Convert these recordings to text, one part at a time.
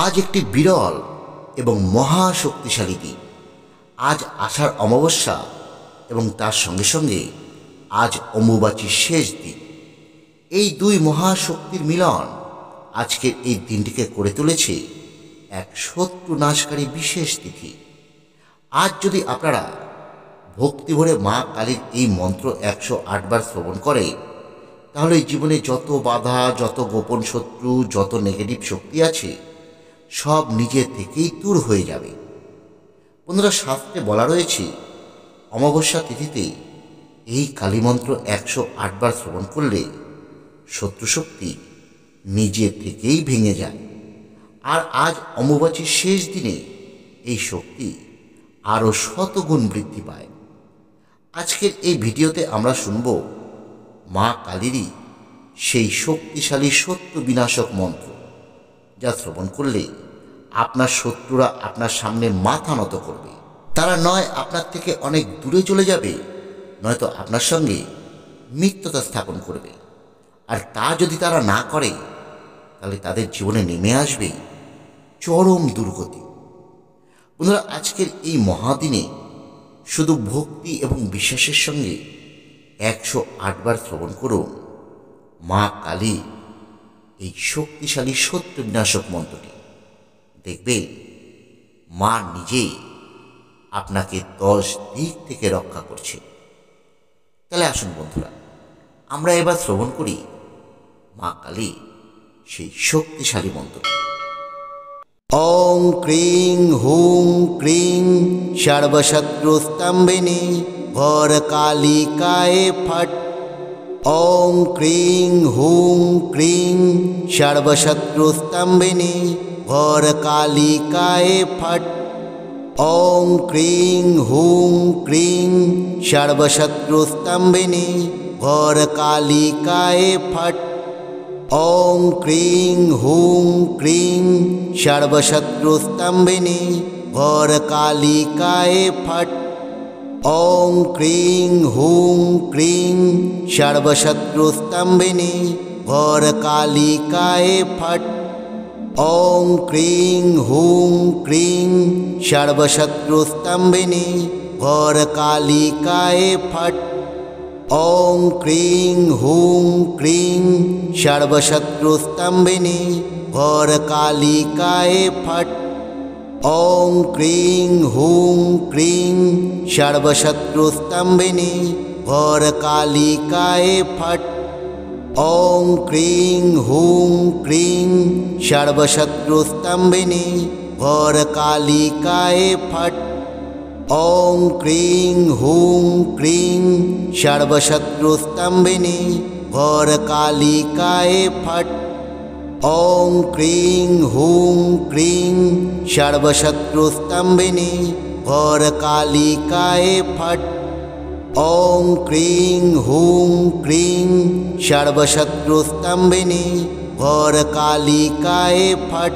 আজ একটি বিরল এবং মহাশক্তিশালী দিন। আজ আষাঢ় অমাবস্যা এবং তার সঙ্গে সঙ্গে আজ অম্বুবাচীর শেষ দিন। এই দুই মহাশক্তির মিলন আজকের এই দিনটিকে করে তুলেছে এক শত্রু নাশকারী বিশেষ তিথি। আজ যদি আপনারা ভক্তি ভরে মা কালীর এই মন্ত্র 108 বার শ্রবণ করে, তাহলে জীবনে যত বাধা, যত গোপন শত্রু, যত নেগেটিভ শক্তি আছে সব নিজে থেকেই দূর হয়ে যাবে। বন্ধুরা, শাস্ত্রে বলা রয়েছে অমাবস্যা তিথিতে এই কালীমন্ত্র 108 বার শ্রবণ করলে শত্রু শক্তি নিজে থেকেই ভেঙে যায়। আর আজ অমাবস্যার শেষ দিনে এই শক্তি আরও শতগুণ বৃদ্ধি পায়। আজকের এই ভিডিওতে আমরা শুনব মা কালীরই সেই শক্তিশালী শত্রু বিনাশক মন্ত্র, যা শ্রবণ করলে আপনার শত্রুরা আপনার সামনে মাথা নত করবে। তারা নয় আপনার থেকে অনেক দূরে চলে যাবে, নয়তো আপনার সঙ্গে মিত্রতা স্থাপন করবে। আর তা যদি তারা না করে, তাহলে তাদের জীবনে নেমে আসবে চরম দুর্গতি। বন্ধুরা, আজকের এই মহাদিনে শুধু ভক্তি এবং বিশ্বাসের সঙ্গে 108 বার শ্রবণ করুন মা কালী এই শক্তিশালী শত্রু বিনাশক মন্ত্রটি। দেখবেন মা নিজেই আপনাকে 10 দিক থেকে রক্ষা করছে। তাহলে আসুন বন্ধুরা, আমরা এবার শ্রবণ করি মা কালী সেই শক্তিশালী মন্ত্রটি। ওং ক্রিং হুং ক্রিং সর্বশত্রুস্তম্ভিনী ঘোর কালিকায় ফট। ওং ক্রিং হুং ক্রিং সর্বশত্রুস্তম্ভিনী ঘোর কালিকায় ফট। ওং ক্রিং হুং ক্রিং সর্বশত্রুস্তম্ভিনী ঘোর কালিকায় ফট। ওং ক্রিং হুং ক্রিং সর্বশত্রুস্তম্ভিনী ঘোর কালিকায় ফট। ওং ক্রিং হুং ক্রিং সর্বশত্রুস্তম্ভিনী ঘোর কালিকায় ফট। ওং ক্রিং হুং ক্রিং সর্বশত্রুস্তম্ভিনী ঘোর কালিকায় ফট। ওং ক্রিং হুং ক্রিং সর্বশত্রুস্তম্ভিনী ঘোর কালিকায় ফট। ওং ক্রিং হুং ক্রিং সর্বশত্রুস্তম্ভিনী ঘোর কালিকায় ফট। ওং ক্রিং হুং ক্রিং সর্বশত্রুস্তম্ভিনী ঘোর কালিকায় ফট। ওং ক্রিং হুং ক্রিং সর্বশত্রুস্তম্ভিনী ঘোর কালিকায় ফট। ওং ক্রিং হুং ক্রিং সর্বশত্রুস্তম্ভিনী ঘোর কালিকায় ফট। ওং ক্রিং হুং ক্রিং সর্বশত্রুস্তম্ভিনী ঘোর কালিকায় ফট।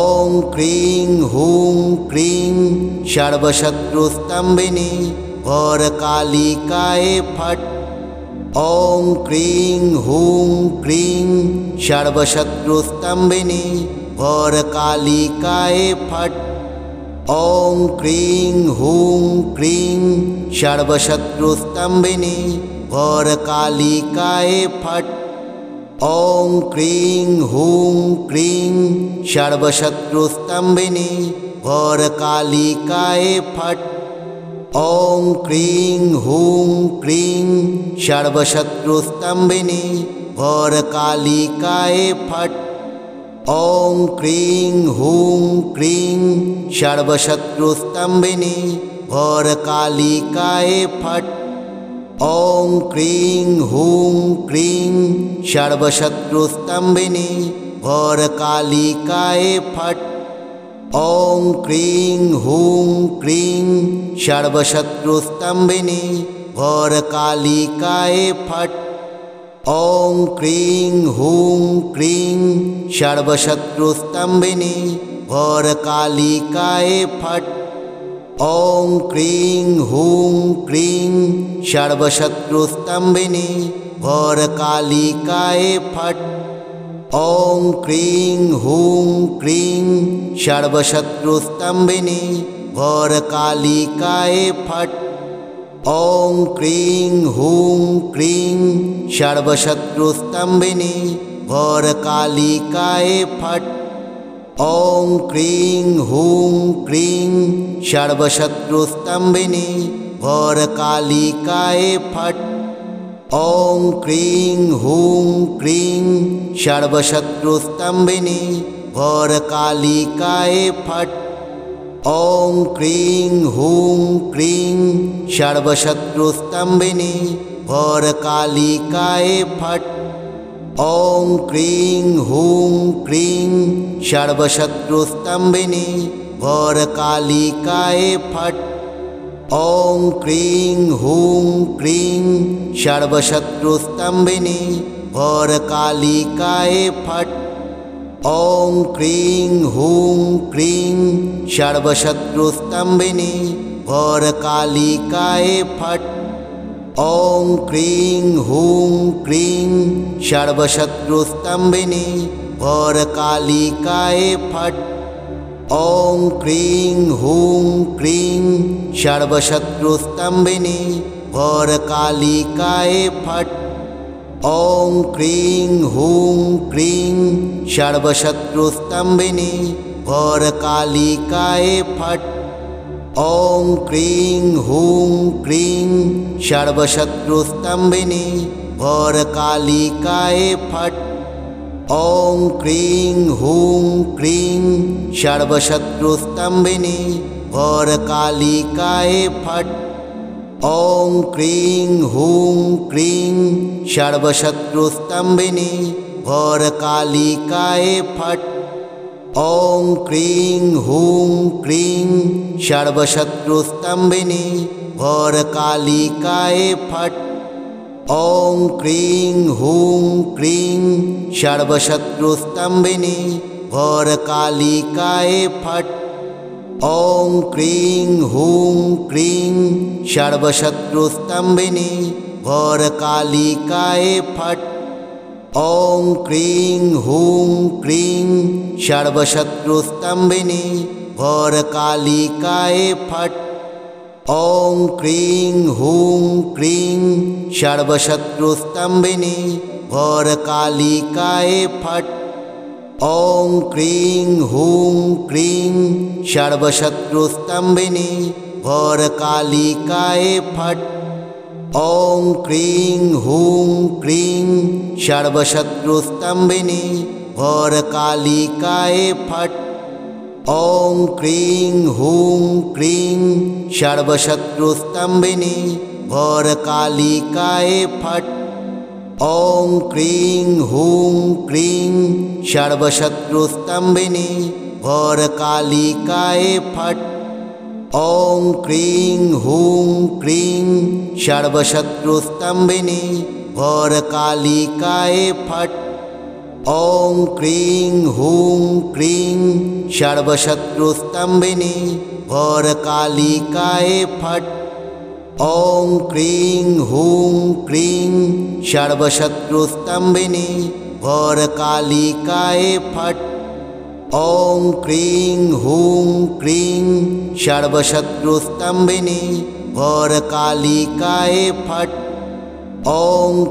ওং ক্রিং হুং ক্রিং সর্বশত্রুস্তম্ভিনী ঘোর কালিকায় ফট। ওং ক্রিং হুং ক্রিং সর্বশত্রুস্তম্ভিনী ঘোর কালিকায় ফট। ওং ক্রিং হুং ক্রিং সর্বশত্রুস্তম্ভিনী ঘোর কালিকায় ফট। ওং ক্রিং হুং ক্রিং সর্বশত্রুস্তম্ভিনী ঘোর কালিকায় ফট। ওং ক্রিং হুং ক্রিং সর্বশত্রুস্তম্ভিনী ঘোর কালিকায় ফট। ওং ক্রিং হুং ক্রিং সর্বশত্রুস্তম্ভিনী ঘোর কালিকায় ফট। ওং ক্রিং হুং ক্রিং সর্বশত্রুস্তম্ভিনী ঘোর কালিকায় ফট। ওং ক্রিং হুং ক্রিং সর্বশত্রুস্তম্ভিনী ঘোর কালিকায় ফট। ওং ক্রিং হুং ক্রিং সর্বশত্রুস্তম্ভিনী ঘোর কালিকায় ফট। ওং ক্রিং হুং ক্রিং সর্বশত্রুস্তম্ভিনী ঘোর কালিকায় ফট। ॐ क्रीं हूं क्रीं सर्वशत्रुस्तम्भिनी घोरकालिकाय फट्। ॐ क्रीं हूं क्रीं सर्वशत्रुस्तम्भिनी घोरकालिकाय फट्। ॐ क्रीं हूं क्रीं सर्वशत्रुस्तम्भिनी घोरकालिकाय फट्। ॐ क्रीं हूं क्रीं सर्वशत्रुस्तम्भिनी घोरकालिकाय फट्। ॐ क्रीं हूं क्रीं सर्वशत्रुस्तम्भिनी घोरकालिकाय फट्। ॐ क्रीं हूं क्रीं सर्वशत्रुस्तम्भिनी घोरकालिकाय फट्। ॐ क्रीं हूं क्रीं सर्वशत्रुस्तम्भिनी घोरकालिकाय फट्। ॐ क्रीं हूं क्रीं सर्वशत्रुस्तम्भिनी घोरकालिकाय फट्। ॐ क्रीं हूं क्रीं सर्वशत्रुस्तम्भिनी घोरकालिकाय फट्। ॐ क्रीं हूं क्रीं सर्वशत्रुस्तम्भिनी घोरकालिकाय फट्। ॐ क्रीं हूं क्रीं सर्वशत्रुस्तम्भिनी घोरकालिकाय फट्। ॐ क्रीं हूं क्रीं सर्वशत्रुस्तम्भिनी घोरकालिकाय फट्। ॐ क्रीं हूं क्रीं सर्वशत्रुस्तम्भिनी घोरकालिकाय फट्। ॐ क्रीं हूं क्रीं सर्वशत्रुस्तम्भिनी घोरकालिकाय फट्। ॐ क्रीं हूं क्रीं सर्वशत्रुस्तम्भिनी घोरकालिकाय फट्। ॐ क्रीं हूं क्रीं सर्वशत्रुस्तम्भिनी घोरकालिकाय फट्। ॐ क्रीं हूं क्रीं सर्वशत्रुस्तम्भिनी घोरकालिकाय फट्। ॐ क्रीं हूं क्रीं सर्वशत्रुस्तम्भिनी घोरकालिकाय फट्। ॐ क्रीं हूं क्रीं सर्वशत्रुस्तम्भिनी घोरकालिकाय फट्। ॐ क्रीं हूं क्रीं सर्वशत्रुस्तम्भिनी घोरकालिकाय फट्। ॐ क्रीं हूं क्रीं सर्वशत्रुस्तम्भिनी घोरकालिकाय फट्। ॐ क्रीं हूं क्रीं सर्वशत्रुस्तम्भिनी घोरकालिकाय फट्। ॐ क्रीं हूं क्रीं सर्वशत्रुस्तम्भिनी घोरकालिकाय फट्। ॐ क्रीं हूं क्रीं सर्वशत्रुस्तम्भिनी घोरकालिकाय फट्। ॐ क्रीं हूं क्रीं सर्वशत्रुस्तम्भिनी घोरकालिकाय फट्। ॐ क्रीं हूं क्रीं सर्वशत्रुस्तम्भिनी घोरकालिकाय फट्। ॐ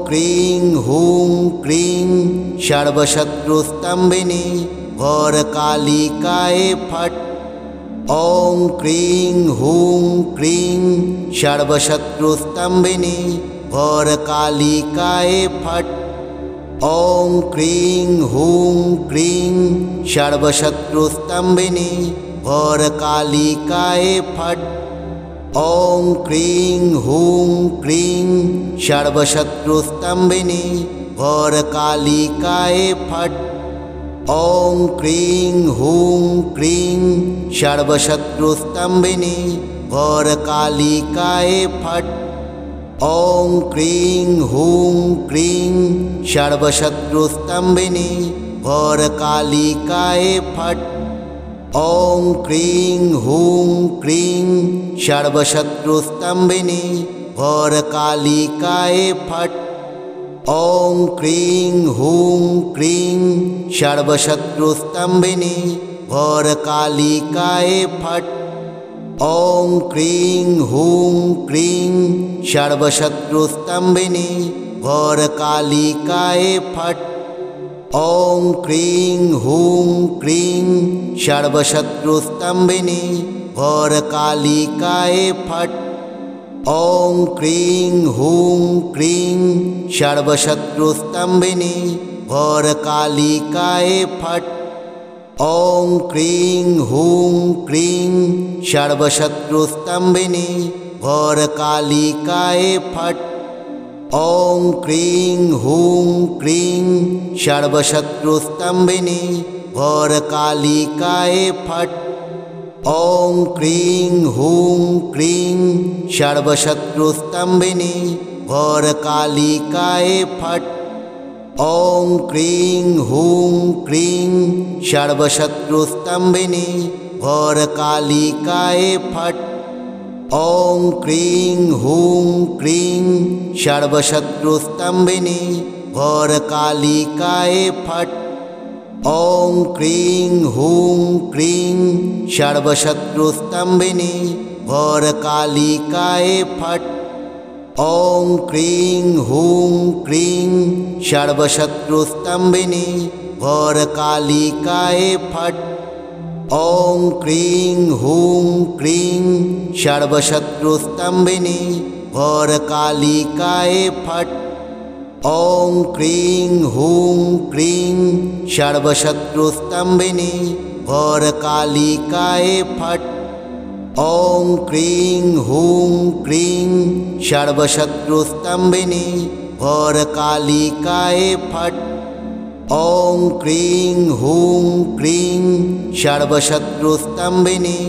क्रीं हूं क्रीं सर्वशत्रुस्तम्भिनी घोरकालिकाय फट्। ॐ क्रीं हूं क्रीं सर्वशत्रुस्तम्भिनी घोरकालिकाय फट्। ॐ क्रीं हूं क्रीं सर्वशत्रुस्तम्भिनी घोरकालिकाय फट्। ॐ क्रीं हूं क्रीं सर्वशत्रुस्तम्भिनी घोरकालिकाय फट्। ॐ क्रीं हूं क्रीं सर्वशत्रुस्तम्भिनी घोरकालिकाय फट्। ॐ क्रीं हूं क्रीं सर्वशत्रुस्तम्भिनी घोरकालिकाय फट्। ॐ क्रीं हूं क्रीं सर्वशत्रुस्तम्भिनी घोरकालिकाय फट्। ॐ क्रीं हूं क्रीं सर्वशत्रुस्तम्भिनी घोरकालिकाय फट्। ॐ क्रीं हूं क्रीं सर्वशत्रुस्तम्भिनी घोरकालिकाय फट्। ॐ क्रीं हूं क्रीं सर्वशत्रुस्तम्भिनी घोरकालिकाय फट्। ॐ क्रीं हूं क्रीं सर्वशत्रुस्तम्भिनी घोरकालिकाय फट्। ॐ क्रीं हूं क्रीं सर्वशत्रुस्तम्भिनी घोरकालिकाय फट्। ॐ क्रीं हूं क्रीं सर्वशत्रुस्तम्भिनी घोरकालिकाय फट्। ॐ क्रीं हूं क्रीं सर्वशत्रुस्तम्भिनी घोरकालिकाय फट्। ॐ क्रीं हूं क्रीं सर्वशत्रुस्तम्भिनी घोरकालिकाय फट्। ॐ क्रीं हूं क्रीं सर्वशत्रुस्तम्भिनी घोरकालिकाय फट्। ॐ क्रीं हूं क्रीं सर्वशत्रुस्तम्भिनी घोरकालिकाय फट्। ॐ क्रीं हूं क्रीं सर्वशत्रुस्तम्भिनी घोरकालिकाय फट्। ॐ क्रीं हूं क्रीं सर्वशत्रुस्तम्भिनी घोरकालिकाय फट्। ॐ क्रीं हूं क्रीं सर्वशत्रुस्तम्भिनी घोरकालिकाय फट्। ॐ क्रीं हूं क्रीं सर्वशत्रुस्तम्भिनी घोरकालिकाय फट्। ॐ क्रीं हूं क्रीं सर्वशत्रुस्तम्भिनी घोरकालिकाय फट्। ॐ क्रीं हूं क्रीं सर्वशत्रुस्तम्भिनी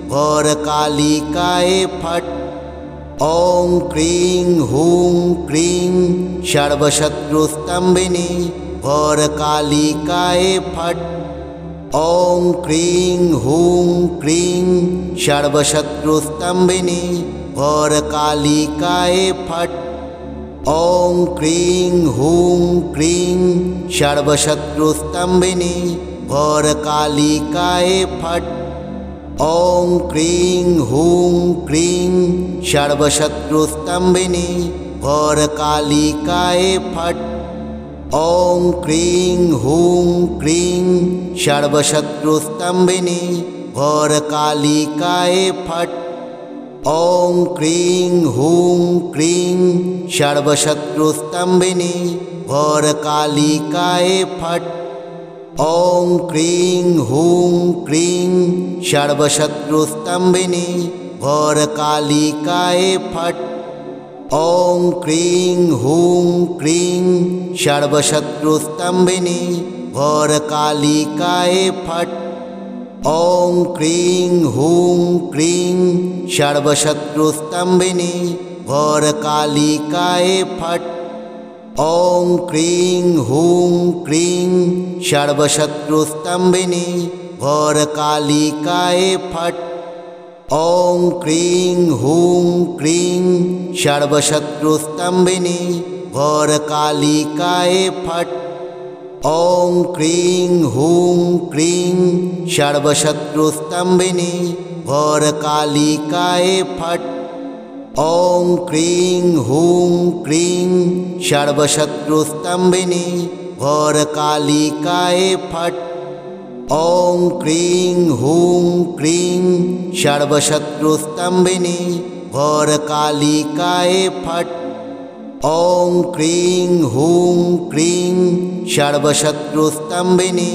घोरकालिकाय फट्। ॐ क्रीं हूं क्रीं सर्वशत्रुस्तम्भिनी घोरकालिकाय फट्। ॐ क्रीं हूं क्रीं सर्वशत्रुस्तम्भिनी घोरकालिकाय फट्। ॐ क्रीं हूं क्रीं सर्वशत्रुस्तम्भिनी घोरकालिकाय फट्। ॐ क्रीं हूं क्रीं सर्वशत्रुस्तम्भिनी घोरकालिकाय फट्। ॐ क्रीं हूं क्रीं सर्वशत्रुस्तम्भिनी घोरकालिकाय फट्। ॐ क्रीं हूं क्रीं सर्वशत्रुस्तम्भिनी घोरकालिकाय फट्। ॐ क्रीं हूं क्रीं सर्वशत्रुस्तम्भिनी घोरकालिकाय फट्। ॐ क्रीं हूं क्रीं सर्वशत्रुस्तम्भिनी घोरकालिकाय फट्। ॐ क्रीं हूं क्रीं सर्वशत्रुस्तम्भिनी घोरकालिकाय फट्। ॐ क्रीं हूं क्रीं सर्वशत्रुस्तम्भिनी घोरकालिकाय फट्। ॐ क्रीं हूं क्रीं सर्वशत्रुस्तम्भिनी घोरकालिकाय फट्। ॐ क्रीं हूं क्रीं सर्वशत्रुस्तम्भिनी घोरकालिकाय फट्। ॐ क्रीं हूं क्रीं सर्वशत्रुस्तम्भिनी घोरकालिकाय फट्। ॐ क्रीं हूं क्रीं सर्वशत्रुस्तम्भिनी घोरकालिकाय फट्। ॐ क्रीं हूं क्रीं सर्वशत्रुस्तम्भिनी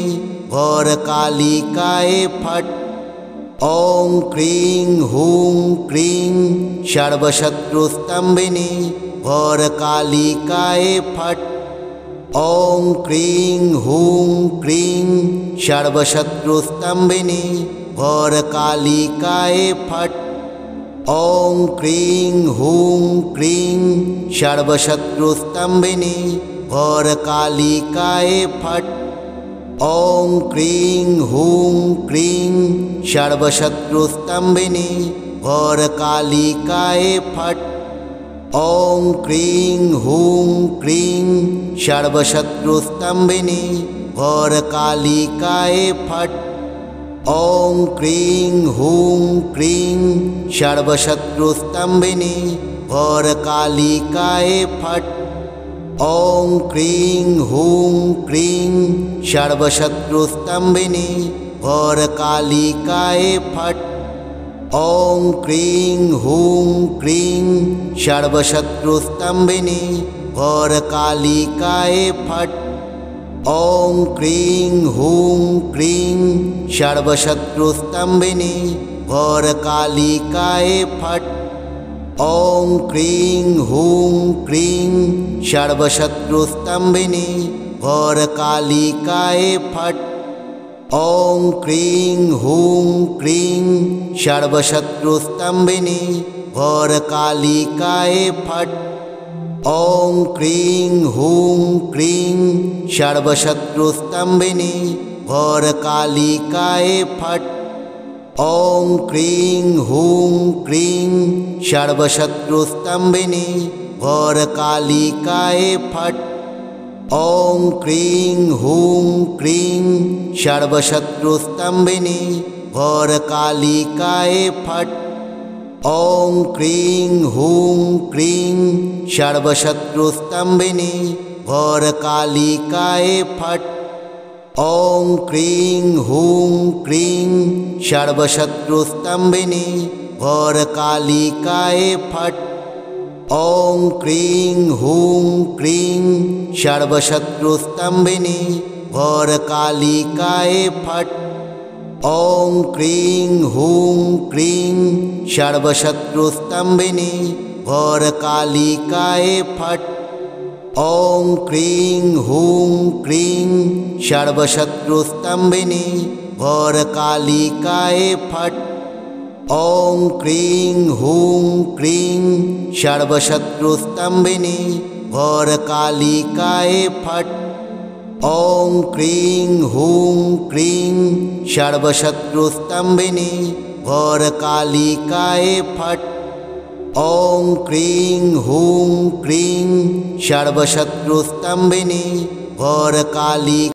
घोरकालिकाय फट्। ॐ क्रीं हूं क्रीं सर्वशत्रुस्तम्भिनी घोरकालिकाय फट्। ॐ क्रीं हूं क्रीं सर्वशत्रुस्तम्भिनी घोरकालिकाय फट्। ॐ क्रीं हूं क्रीं सर्वशत्रुस्तम्भिनी घोरकालिकाय फट्। ॐ क्रीं हूं क्रीं सर्वशत्रुस्तम्भिनी घोरकालिकाय फट्। ॐ क्रीं हूं क्रीं सर्वशत्रुस्तम्भिनी घोरकालिकाय फट्। ॐ क्रीं हूं क्रीं सर्वशत्रुस्तम्भिनी घोरकालिकाय फट्। ॐ क्रीं हूं क्रीं सर्वशत्रुस्तम्भिनी घोरकालिकाय फट्। ॐ क्रीं हूं क्रीं सर्वशत्रुस्तम्भिनी घोरकालिकाय फट्। ॐ क्रीं हूं क्रीं सर्वशत्रुस्तम्भिनी घोरकालिकाय फट्। ॐ क्रीं हूं क्रीं सर्वशत्रुस्तम्भिनी घोरकालिकाय फट्। ॐ क्रीं हूं क्रीं सर्वशत्रुस्तम्भिनी घोरकालिकाय फट्। ॐ क्रीं हूं क्रीं सर्वशत्रुस्तम्भिनी घोरकालिकाय फट्। ॐ क्रीं हूं क्रीं सर्वशत्रुस्तम्भिनी घोरकालिकाय फट्। ॐ क्रीं हूं क्रीं सर्वशत्रुस्तम्भिनी घोरकालिकाय फट्। ॐ क्रीं हूं क्रीं सर्वशत्रुस्तम्भिनी घोरकालिकाय फट्। ॐ क्रीं हूं क्रीं सर्वशत्रुस्तम्भिनी घोरकालिकाय फट्। ॐ क्रीं हूं क्रीं सर्वशत्रुस्तम्भिनी घोरकालिकाय फट्। ॐ क्रीं हूं क्रीं सर्वशत्रुस्तम्भिनी घोरकालिकाय फट्। ॐ क्रीं हूं क्रीं सर्वशत्रुस्तम्भिनी घोरकालिकाय फट्। ॐ क्रीं हूं क्रीं सर्वशत्रुस्तम्भिनी घोरकालिकाय फट्। ॐ क्रीं हूं क्रीं सर्वशत्रुस्तम्भिनी घोरकालिकाय फट्। ॐ क्रीं हूं क्रीं सर्वशत्रुस्तम्भिनी घोरकालिकाय